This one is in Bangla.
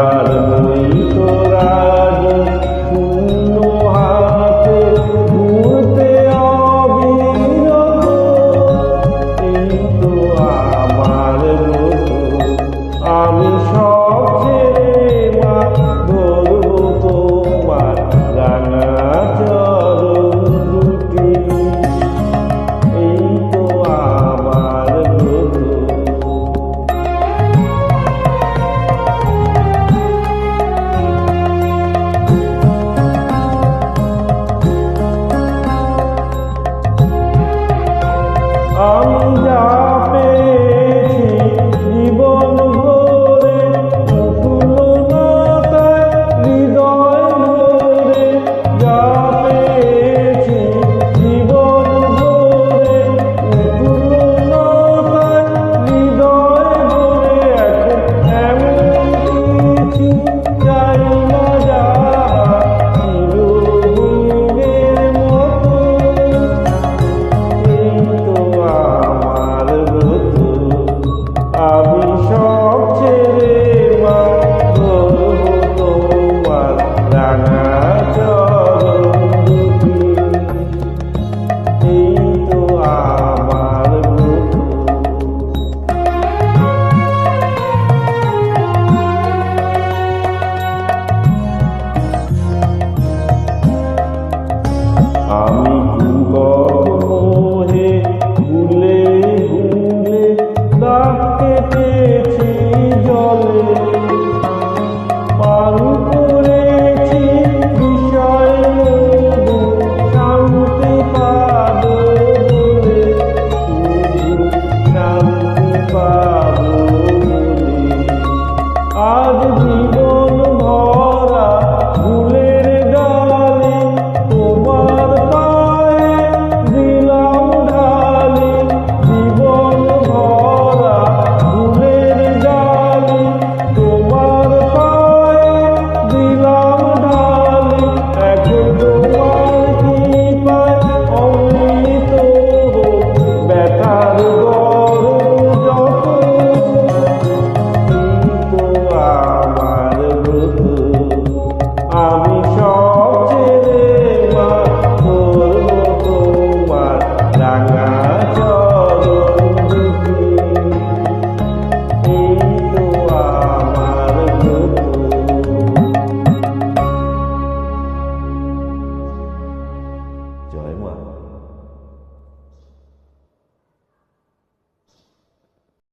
আর নই তোরা শূন্য হাতে ঘুরতে অবিরত। এই তো আমার ব্রত, আমি সব ছেড়ে মা ধরবো তোমার রাঙা চরণ দুটি। এই তো আমার ব্রত। আমি যা পেয়েছি জীবন ভরে, তুলনাটায় হৃদয় ভরে। যা পেয়েছি জীবন ভরে, তুলনাটায় হৃদয় ভরে। এখন এমন কিছু চাই না যাহা চিরদিনের মতো। এই তো আমার ব্রত, আমি সব ছেড়ে মা ধরবো তোমার রাঙা চরণ দুটি। এই তো আমার ব্রত। আমি মোহে ভুলে ভুলে দাগ কেটেছি জলে, পান করেছি বিষয় মধু, শান্তি পাবো বলে, শুধু শান্তি পাবো বলে। আজ জীবন